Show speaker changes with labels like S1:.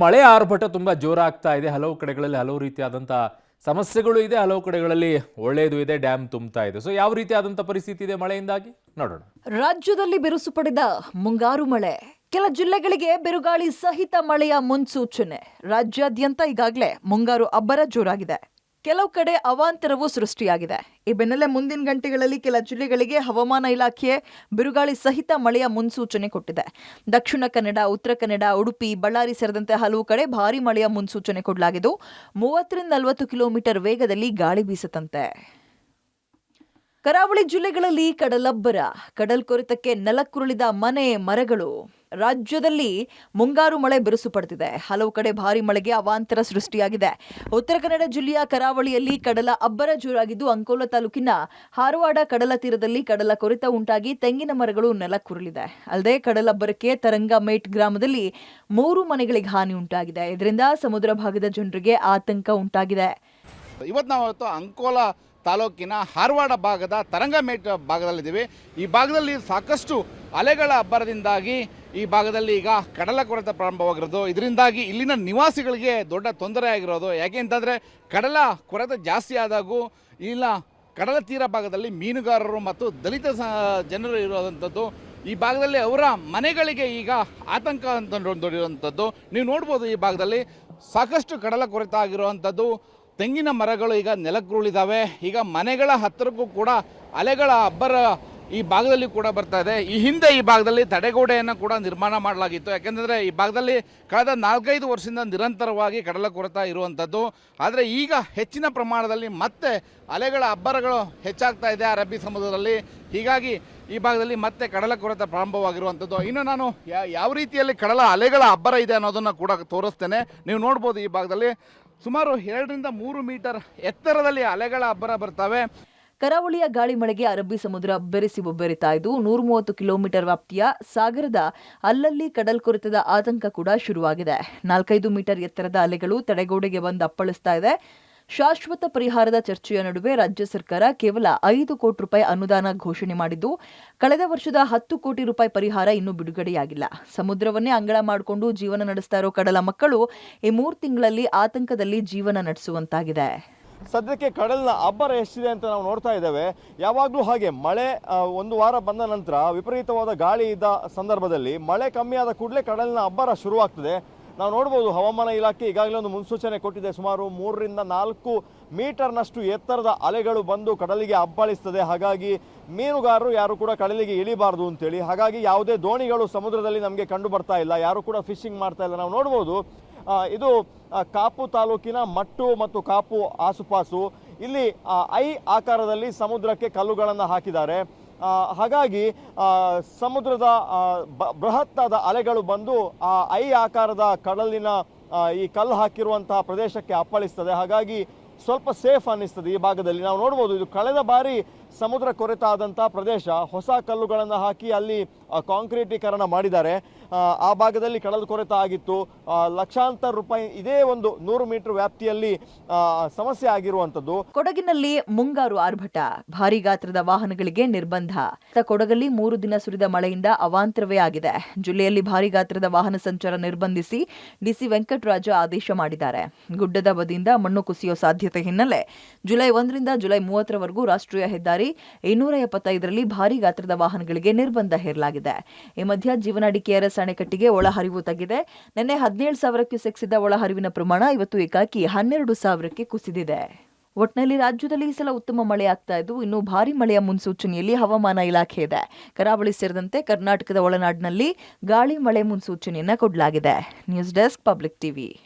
S1: ಮಳೆ ಆರ್ಭಟ ತುಂಬಾ ಜೋರಾಗ್ತಾ ಇದೆ. ಹಲವು ಕಡೆಗಳಲ್ಲಿ ಹಲವು ರೀತಿಯಾದಂಥ ಸಮಸ್ಯೆಗಳು ಇದೆ, ಹಲವು ಕಡೆಗಳಲ್ಲಿ ಒಳ್ಳೆಯದು ಇದೆ, ಡ್ಯಾಮ್ ತುಂಬ್ತಾ ಇದೆ. ಸೊ ಯಾವ ರೀತಿಯಾದಂಥ ಪರಿಸ್ಥಿತಿ ಇದೆ ಮಳೆಯಿಂದಾಗಿ ನೋಡೋಣ.
S2: ರಾಜ್ಯದಲ್ಲಿ ಬಿರುಸು ಪಡೆದ ಮುಂಗಾರು ಮಳೆ, ಕೆಲ ಜಿಲ್ಲೆಗಳಿಗೆ ಬಿರುಗಾಳಿ ಸಹಿತ ಮಳೆಯ ಮುನ್ಸೂಚನೆ. ರಾಜ್ಯಾದ್ಯಂತ ಈಗಾಗಲೇ ಮುಂಗಾರು ಅಬ್ಬರ ಜೋರಾಗಿದೆ. ಕೆಲವು ಕಡೆ ಅವಾಂತರವೂ ಸೃಷ್ಟಿಯಾಗಿದೆ. ಈ ಬೆನ್ನಲ್ಲೇ ಮುಂದಿನ ಗಂಟೆಗಳಲ್ಲಿ ಕೆಲ ಜಿಲ್ಲೆಗಳಿಗೆ ಹವಾಮಾನ ಇಲಾಖೆ ಬಿರುಗಾಳಿ ಸಹಿತ ಮಳೆಯ ಮುನ್ಸೂಚನೆ ಕೊಟ್ಟಿದೆ. ದಕ್ಷಿಣ ಕನ್ನಡ, ಉತ್ತರ ಕನ್ನಡ, ಉಡುಪಿ, ಬಳ್ಳಾರಿ ಸೇರಿದಂತೆ ಹಲವು ಕಡೆ ಭಾರೀ ಮಳೆಯ ಮುನ್ಸೂಚನೆ ಕೊಡಲಾಗಿದ್ದು 30-40 ಕಿಲೋಮೀಟರ್ ವೇಗದಲ್ಲಿ ಗಾಳಿ ಬೀಸುತ್ತಂತೆ. ಕರಾವಳಿ ಜಿಲ್ಲೆಗಳಲ್ಲಿ ಕಡಲಬ್ಬರ, ಕಡಲ್ಕೊರೆತಕ್ಕೆ ನೆಲಕ್ಕುರುಳಿದ ಮನೆ ಮರಗಳು. ರಾಜ್ಯದಲ್ಲಿ ಮುಂಗಾರು ಮಳೆ ಬಿರುಸು ಪಡೆದಿದೆ. ಹಲವು ಕಡೆ ಭಾರೀ ಮಳೆಗೆ ಅವಾಂತರ ಸೃಷ್ಟಿಯಾಗಿದೆ. ಉತ್ತರ ಕನ್ನಡ ಜಿಲ್ಲೆಯ ಕರಾವಳಿಯಲ್ಲಿ ಕಡಲ ಅಬ್ಬರ ಜೋರಾಗಿದ್ದು, ಅಂಕೋಲ ತಾಲೂಕಿನ ಹಾರವಾಡ ಕಡಲ ತೀರದಲ್ಲಿ ಕಡಲ ಕೊರೆತ ಉಂಟಾಗಿ ತೆಂಗಿನ ಮರಗಳು ನೆಲಕ್ಕುರುಳಿದೆ. ಅಲ್ಲದೆ ಕಡಲಬ್ಬರಕ್ಕೆ ತರಂಗಮೇಟ್ ಗ್ರಾಮದಲ್ಲಿ 3 ಮನೆಗಳಿಗೆ ಹಾನಿ ಉಂಟಾಗಿದೆ. ಇದರಿಂದ ಸಮುದ್ರ ಭಾಗದ ಜನರಿಗೆ ಆತಂಕ ಉಂಟಾಗಿದೆ.
S3: ಇವತ್ತು ನಾವು ಅಂಕೋಲ ತಾಲೂಕಿನ ಹಾರವಾಡ ಭಾಗದ ತರಂಗಮೇಟ್ ಭಾಗದಲ್ಲಿದ್ದೀವಿ. ಈ ಭಾಗದಲ್ಲಿ ಸಾಕಷ್ಟು ಅಲೆಗಳ ಅಬ್ಬರದಿಂದಾಗಿ ಈ ಭಾಗದಲ್ಲಿ ಈಗ ಕಡಲ ಕೊರೆತ ಪ್ರಾರಂಭವಾಗಿರೋದು. ಇದರಿಂದಾಗಿ ಇಲ್ಲಿನ ನಿವಾಸಿಗಳಿಗೆ ದೊಡ್ಡ ತೊಂದರೆ ಆಗಿರೋದು. ಯಾಕೆ ಅಂತಂದರೆ ಕಡಲ ಕೊರೆತ ಜಾಸ್ತಿ ಆದಾಗೂ ಇಲ್ಲ ಕಡಲ ತೀರ ಭಾಗದಲ್ಲಿ ಮೀನುಗಾರರು ಮತ್ತು ದಲಿತ ಜನರು ಇರುವಂಥದ್ದು. ಈ ಭಾಗದಲ್ಲಿ ಅವರ ಮನೆಗಳಿಗೆ ಈಗ ಆತಂಕ ಅಂತ ದೊರೆಯುವಂಥದ್ದು. ನೀವು ನೋಡ್ಬೋದು, ಈ ಭಾಗದಲ್ಲಿ ಸಾಕಷ್ಟು ಕಡಲ ಕೊರೆತ ಆಗಿರುವಂಥದ್ದು. ತೆಂಗಿನ ಮರಗಳು ಈಗ ನೆಲಕ್ಕುರುಳಿದ್ದಾವೆ. ಈಗ ಮನೆಗಳ ಹತ್ತಿರಕ್ಕೂ ಕೂಡ ಅಲೆಗಳ ಅಬ್ಬರ ಈ ಭಾಗದಲ್ಲಿ ಕೂಡ ಬರ್ತಾ ಇದೆ. ಈ ಹಿಂದೆ ಈ ಭಾಗದಲ್ಲಿ ತಡೆಗೋಡೆಯನ್ನು ಕೂಡ ನಿರ್ಮಾಣ ಮಾಡಲಾಗಿತ್ತು. ಯಾಕೆಂದರೆ ಈ ಭಾಗದಲ್ಲಿ ಕಳೆದ 4-5 ವರ್ಷದಿಂದ ನಿರಂತರವಾಗಿ ಕಡಲ ಕೊರೆತ ಇರುವಂಥದ್ದು. ಆದರೆ ಈಗ ಹೆಚ್ಚಿನ ಪ್ರಮಾಣದಲ್ಲಿ ಮತ್ತೆ ಅಲೆಗಳ ಅಬ್ಬರಗಳು ಹೆಚ್ಚಾಗ್ತಾ ಇದೆ ಅರಬ್ಬಿ ಸಮುದ್ರದಲ್ಲಿ. ಹೀಗಾಗಿ ಈ ಭಾಗದಲ್ಲಿ ಮತ್ತೆ ಕಡಲ ಕೊರೆತ ಪ್ರಾರಂಭವಾಗಿರುವಂಥದ್ದು. ಇನ್ನು ನಾನು ಯಾವ ರೀತಿಯಲ್ಲಿ ಕಡಲ ಅಲೆಗಳ ಅಬ್ಬರ ಇದೆ ಅನ್ನೋದನ್ನು ಕೂಡ ತೋರಿಸ್ತೇನೆ. ನೀವು ನೋಡ್ಬೋದು, ಈ ಭಾಗದಲ್ಲಿ ಸುಮಾರು 2-3 ಮೀಟರ್ ಎತ್ತರದಲ್ಲಿ ಅಲೆಗಳ ಅಬ್ಬರ ಬರ್ತವೆ.
S2: ಕರಾವಳಿಯ ಗಾಳಿ ಮಳೆಗೆ ಅರಬ್ಬಿ ಸಮುದ್ರ ಬೆರೆಸಿ ಬೊಬ್ಬೆರಿತಾ ಇದ್ದು 130 ಕಿಲೋಮೀಟರ್ ವ್ಯಾಪ್ತಿಯ ಸಾಗರದ ಅಲ್ಲಲ್ಲಿ ಕಡಲ್ಕೊರೆತದ ಆತಂಕ ಕೂಡ ಶುರುವಾಗಿದೆ. 4-5 ಮೀಟರ್ ಎತ್ತರದ ಅಲೆಗಳು ತಡೆಗೋಡೆಗೆ ಬಂದು ಅಪ್ಪಳಿಸ್ತಾ ಇದೆ. ಶಾಶ್ವತ ಪರಿಹಾರದ ಚರ್ಚೆಯ ನಡುವೆ ರಾಜ್ಯ ಸರ್ಕಾರ ಕೇವಲ 5 ಕೋಟಿ ರೂಪಾಯಿ ಅನುದಾನ ಘೋಷಣೆ ಮಾಡಿದ್ದು, ಕಳೆದ ವರ್ಷದ 10 ಕೋಟಿ ರೂಪಾಯಿ ಪರಿಹಾರ ಇನ್ನೂ ಬಿಡುಗಡೆಯಾಗಿಲ್ಲ. ಸಮುದ್ರವನ್ನೇ ಅಂಗಳ ಮಾಡಿಕೊಂಡು ಜೀವನ ನಡೆಸ್ತಾ ಇರೋ ಕಡಲ ಮಕ್ಕಳು ಈ 3 ತಿಂಗಳಲ್ಲಿ ಆತಂಕದಲ್ಲಿ ಜೀವನ ನಡೆಸುವಂತಾಗಿದೆ.
S4: ಸದ್ಯಕ್ಕೆ ಕಡಲಿನ ಅಬ್ಬರ ಎಷ್ಟಿದೆ ಅಂತ ನಾವು ನೋಡ್ತಾ ಇದ್ದೇವೆ. ಯಾವಾಗಲೂ ಹಾಗೆ ಮಳೆ 1 ವಾರ ಬಂದ ನಂತರ ವಿಪರೀತವಾದ ಗಾಳಿ ಇದ್ದ ಸಂದರ್ಭದಲ್ಲಿ ಮಳೆ ಕಮ್ಮಿಯಾದ ಕೂಡಲೇ ಕಡಲಿನ ಅಬ್ಬರ ಶುರುವಾಗ್ತದೆ. ನಾವು ನೋಡ್ಬೋದು, ಹವಾಮಾನ ಇಲಾಖೆ ಈಗಾಗಲೇ ಒಂದು ಮುನ್ಸೂಚನೆ ಕೊಟ್ಟಿದೆ. ಸುಮಾರು 3-4 ಮೀಟರ್ನಷ್ಟು ಎತ್ತರದ ಅಲೆಗಳು ಬಂದು ಕಡಲಿಗೆ ಅಬ್ಬಳಿಸ್ತದೆ. ಹಾಗಾಗಿ ಮೀನುಗಾರರು ಯಾರು ಕೂಡ ಕಡಲಿಗೆ ಇಳಿಬಾರ್ದು ಅಂತೇಳಿ. ಹಾಗಾಗಿ ಯಾವುದೇ ದೋಣಿಗಳು ಸಮುದ್ರದಲ್ಲಿ ನಮಗೆ ಕಂಡು ಬರ್ತಾ ಇಲ್ಲ, ಯಾರು ಕೂಡ ಫಿಶಿಂಗ್ ಮಾಡ್ತಾ ಇಲ್ಲ. ನಾವು ನೋಡ್ಬೋದು, ಇದು ಕಾಪು ತಾಲೂಕಿನ ಮಟ್ಟು ಮತ್ತು ಕಾಪು ಆಸುಪಾಸು. ಇಲ್ಲಿ ಐ ಆಕಾರದಲ್ಲಿ ಸಮುದ್ರಕ್ಕೆ ಕಲ್ಲುಗಳನ್ನು ಹಾಕಿದ್ದಾರೆ. ಹಾಗಾಗಿ ಸಮುದ್ರದ ಬೃಹತ್ತಾದ ಅಲೆಗಳು ಬಂದು ಆ ಐ ಆಕಾರದ ಕಡಲಿನ ಈ ಕಲ್ಲು ಹಾಕಿರುವಂತಹ ಪ್ರದೇಶಕ್ಕೆ ಅಪ್ಪಳಿಸ್ತದೆ. ಹಾಗಾಗಿ ಸ್ವಲ್ಪ ಸೇಫ್ ಅನ್ನಿಸ್ತದೆ ಈ ಭಾಗದಲ್ಲಿ. ನಾವು ನೋಡ್ಬೋದು, ಇದು ಕಳೆದ ಬಾರಿ ಸಮುದ್ರ ಕೊರೆತ ಆದಂತಹ ಪ್ರದೇಶ. ಹೊಸ ಕಲ್ಲುಗಳನ್ನು ಹಾಕಿ ಅಲ್ಲಿ ಕಾಂಕ್ರೀಟೀಕರಣ ಮಾಡಿದ್ದಾರೆ. ಆ ಭಾಗದಲ್ಲಿ ಕಡಲು ಕೊರೆತ ಆಗಿತ್ತು. ಲಕ್ಷಾಂತರ ರೂಪಾಯಿ ಇದೇ ಒಂದು 100 ಮೀಟರ್ ವ್ಯಾಪ್ತಿಯಲ್ಲಿ ಸಮಸ್ಯೆ ಆಗಿರುವಂಥದ್ದು.
S2: ಕೊಡಗಿನಲ್ಲಿ ಮುಂಗಾರು ಆರ್ಭಟ, ಭಾರೀ ಗಾತ್ರದ ವಾಹನಗಳಿಗೆ ನಿರ್ಬಂಧ. ಕೊಡಗಲ್ಲಿ 3 ದಿನ ಸುರಿದ ಮಳೆಯಿಂದ ಅವಾಂತರವೇ ಆಗಿದೆ. ಜಿಲ್ಲೆಯಲ್ಲಿ ಭಾರೀ ಗಾತ್ರದ ವಾಹನ ಸಂಚಾರ ನಿರ್ಬಂಧಿಸಿ ಡಿಸಿ ವೆಂಕಟರಾಜ ಆದೇಶ ಮಾಡಿದ್ದಾರೆ. ಗುಡ್ಡದ ಬದಿಯಿಂದ ಮಣ್ಣು ಕುಸಿಯೋ ಸಾಧ್ಯತೆ ಹಿನ್ನೆಲೆ ಜುಲೈ 1ರಿಂದ ಜುಲೈ 30ರವರೆಗೂ ರಾಷ್ಟ್ರೀಯ ಹೆದ್ದಾರಿ 275ರಲ್ಲಿ ಭಾರೀ ಗಾತ್ರದ ವಾಹನಗಳಿಗೆ ನಿರ್ಬಂಧ ಹೇರಲಾಗಿದೆ. ಈ ಮಧ್ಯ ಜೀವನಾಡಿ ಕೆಆರ್ಎಸ್ ಅಣೆಕಟ್ಟಿಗೆ ಒಳಹರಿವು ತಗ್ಗಿದೆ. ನಿನ್ನೆ 17,000 ಕ್ಯೂಸೆಕ್ಸ್ ಇದ್ದ ಒಳಹರಿವಿನ ಪ್ರಮಾಣ ಇವತ್ತು ಏಕಾಏಕಿ 12,000ಕ್ಕೆ ಕುಸಿದಿದೆ. ಒಟ್ನಲ್ಲಿ ರಾಜ್ಯದಲ್ಲಿ ಈ ಸಲ ಉತ್ತಮ ಮಳೆ ಆಗ್ತಾ ಇದ್ದು, ಇನ್ನು ಭಾರೀ ಮಳೆಯ ಮುನ್ಸೂಚನೆಯಲ್ಲಿ ಹವಾಮಾನ ಇಲಾಖೆ ಇದೆ. ಕರಾವಳಿ ಸೇರಿದಂತೆ ಕರ್ನಾಟಕದ ಒಳನಾಡಿನಲ್ಲಿ ಗಾಳಿ ಮಳೆ ಮುನ್ಸೂಚನೆಯನ್ನ ಕೊಡಲಾಗಿದೆ. News desk, public TV.